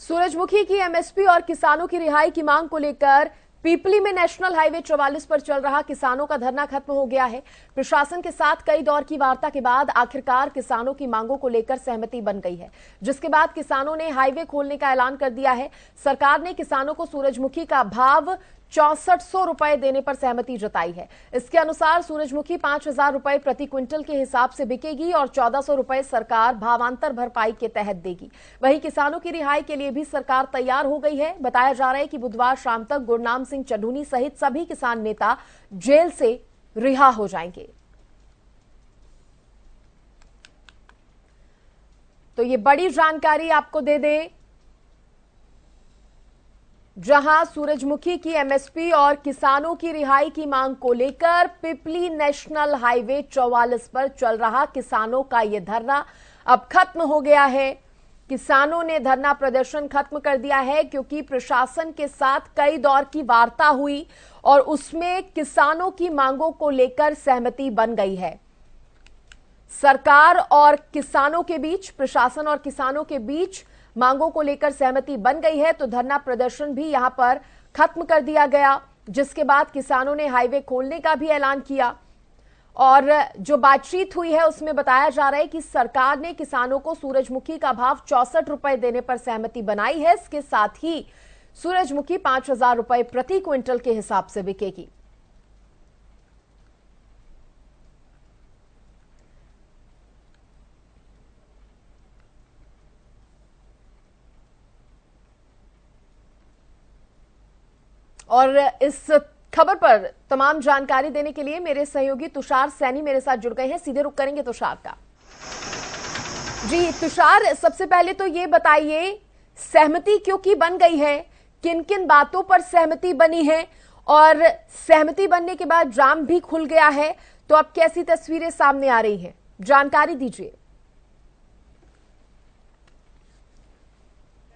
सूरजमुखी की एमएसपी और किसानों की रिहाई की मांग को लेकर पीपली में नेशनल हाईवे 44 पर चल रहा किसानों का धरना खत्म हो गया है। प्रशासन के साथ कई दौर की वार्ता के बाद आखिरकार किसानों की मांगों को लेकर सहमति बन गई है, जिसके बाद किसानों ने हाईवे खोलने का ऐलान कर दिया है। सरकार ने किसानों को सूरजमुखी का भाव 6400 रुपए देने पर सहमति जताई है। इसके अनुसार सूरजमुखी 5000 रुपए प्रति क्विंटल के हिसाब से बिकेगी और 1400 रुपए सरकार भावांतर भरपाई के तहत देगी। वहीं किसानों की रिहाई के लिए भी सरकार तैयार हो गई है। बताया जा रहा है कि बुधवार शाम तक गुरनाम सिंह चढ़ूनी सहित सभी किसान नेता जेल से रिहा हो जाएंगे। तो ये बड़ी जानकारी आपको दे दें, जहां सूरजमुखी की एमएसपी और किसानों की रिहाई की मांग को लेकर पिपली नेशनल हाईवे 44 पर चल रहा किसानों का यह धरना अब खत्म हो गया है। किसानों ने धरना प्रदर्शन खत्म कर दिया है क्योंकि प्रशासन के साथ कई दौर की वार्ता हुई और उसमें किसानों की मांगों को लेकर सहमति बन गई है। सरकार और किसानों के बीच, प्रशासन और किसानों के बीच मांगों को लेकर सहमति बन गई है, तो धरना प्रदर्शन भी यहां पर खत्म कर दिया गया, जिसके बाद किसानों ने हाईवे खोलने का भी ऐलान किया। और जो बातचीत हुई है उसमें बताया जा रहा है कि सरकार ने किसानों को सूरजमुखी का भाव 64 रुपए देने पर सहमति बनाई है। इसके साथ ही सूरजमुखी 5000 रुपए प्रति क्विंटल के हिसाब से बिकेगी। और इस खबर पर तमाम जानकारी देने के लिए मेरे सहयोगी तुषार सैनी मेरे साथ जुड़ गए हैं। सीधे रुक करेंगे तुषार का। जी तुषार, सबसे पहले तो ये बताइए, सहमति क्योंकि बन गई है, किन किन बातों पर सहमति बनी है और सहमति बनने के बाद जाम भी खुल गया है, तो अब कैसी तस्वीरें सामने आ रही हैं, जानकारी दीजिए।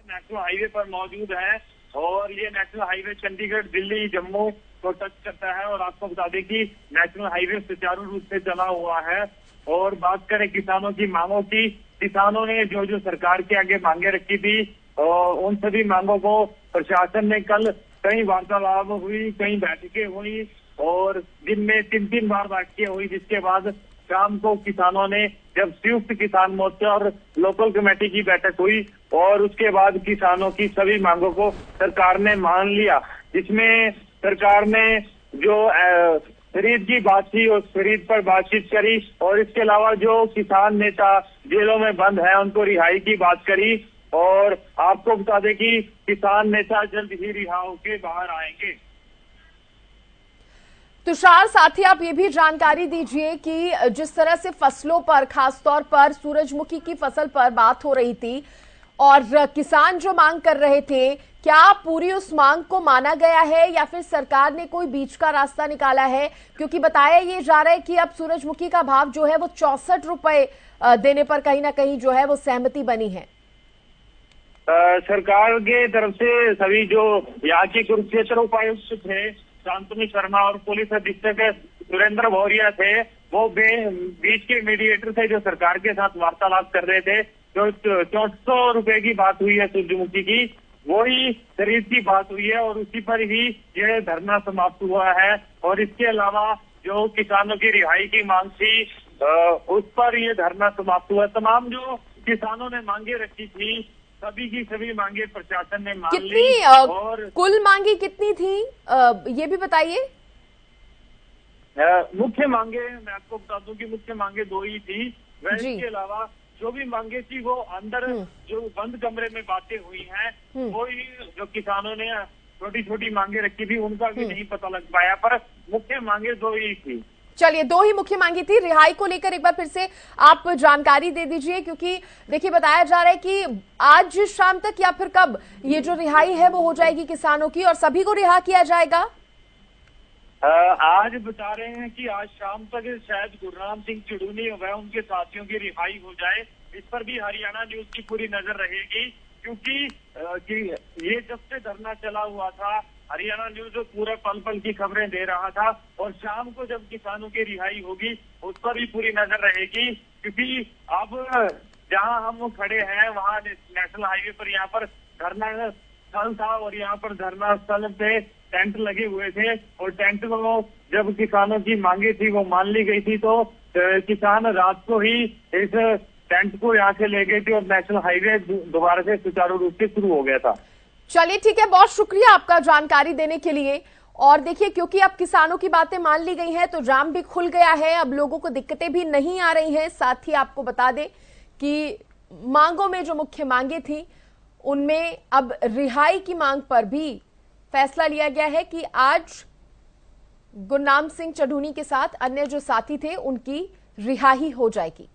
नेशनल हाईवे पर मौजूद है और ये नेशनल हाईवे चंडीगढ़ दिल्ली जम्मू को टच करता है और आपको बता दें कि नेशनल हाईवे सुचारू रूप से चला हुआ है। और बात करें किसानों की मांगों की, किसानों ने जो जो सरकार के आगे मांगे रखी थी उन सभी मांगों को प्रशासन ने कल कई वार्तालाप हुई, कई बैठकें हुई और दिन में 3-3 बार बैठकें हुई, जिसके बाद शाम को किसानों ने जब संयुक्त किसान मोर्चा और लोकल कमेटी की बैठक हुई और उसके बाद किसानों की सभी मांगों को सरकार ने मान लिया, जिसमें सरकार ने जो खरीद की बात थी उस खरीद पर बातचीत करी और इसके अलावा जो किसान नेता जेलों में बंद है उनको रिहाई की बात करी। और आपको बता दें कि किसान नेता जल्द ही रिहा होकर बाहर आएंगे। तुषार, साथ ही आप ये भी जानकारी दीजिए कि जिस तरह से फसलों पर, खासतौर पर सूरजमुखी की फसल पर बात हो रही थी और किसान जो मांग कर रहे थे, क्या पूरी उस मांग को माना गया है या फिर सरकार ने कोई बीच का रास्ता निकाला है? क्योंकि बताया ये जा रहा है कि अब सूरजमुखी का भाव जो है वो 64 रुपए देने पर कहीं ना कहीं जो है वो सहमति बनी है। सरकार के तरफ से सभी जो यहाँ के कुरुक्षेत्र उपायुक्त थे शांतनु शर्मा और पुलिस अधीक्षक सुरेंद्र भौरिया थे, वो बीच के मीडिएटर थे जो सरकार के साथ वार्तालाप कर रहे थे। जो 6400 रुपए की बात हुई है सूरजमुखी की, वही खरीद की बात हुई है और उसी पर ही यह धरना समाप्त हुआ है। और इसके अलावा जो किसानों की रिहाई की मांग थी उस पर यह धरना समाप्त हुआ। तमाम जो किसानों ने मांगे रखी थी सभी की सभी मांगे प्रशासन ने मान ली। और कुल मांगे कितनी थी ये भी बताइए। मुख्य मांगे मैं आपको बता दूं कि मुख्य मांगे 2 ही थी। इसके अलावा जो भी मांगे थी वो अंदर जो बंद कमरे में बातें हुई हैं वो ही जो किसानों ने छोटी छोटी मांगे रखी थी उनका भी नहीं पता लग पाया, पर मुख्य मांगे 2 ही थी। चलिए, 2 ही मुख्य मांगी थी। रिहाई को लेकर एक बार फिर से आप जानकारी दे दीजिए, क्योंकि देखिए बताया जा रहा है कि आज शाम तक या फिर कब ये जो रिहाई है वो हो जाएगी किसानों की और सभी को रिहा किया जाएगा। आज बता रहे हैं कि आज शाम तक शायद गुरनाम सिंह चढ़ूनी व उनके साथियों की रिहाई हो जाए। इस पर भी हरियाणा न्यूज की पूरी नजर रहेगी, क्योंकि ये जब से धरना चला हुआ था हरियाणा न्यूज पूरा पल पल की खबरें दे रहा था और शाम को जब किसानों की रिहाई होगी उस पर भी पूरी नजर रहेगी। क्योंकि अब जहां हम खड़े हैं वहां नेशनल हाईवे पर यहाँ पर धरना स्थल था और यहाँ पर धरना स्थल पे टेंट लगे हुए थे और टेंट को जब किसानों की मांगे थी वो मान ली गई थी तो किसान रात को ही इस टेंट को यहाँ से ले गए थे और नेशनल हाईवे दोबारा से सुचारू रूप से शुरू हो गया था। चलिए ठीक है, बहुत शुक्रिया आपका जानकारी देने के लिए। और देखिए, क्योंकि अब किसानों की बातें मान ली गई हैं तो जाम भी खुल गया है, अब लोगों को दिक्कतें भी नहीं आ रही हैं। साथ ही आपको बता दें कि मांगों में जो मुख्य मांगे थी उनमें अब रिहाई की मांग पर भी फैसला लिया गया है कि आज गुरनाम सिंह चढ़ूनी के साथ अन्य जो साथी थे उनकी रिहाई हो जाएगी।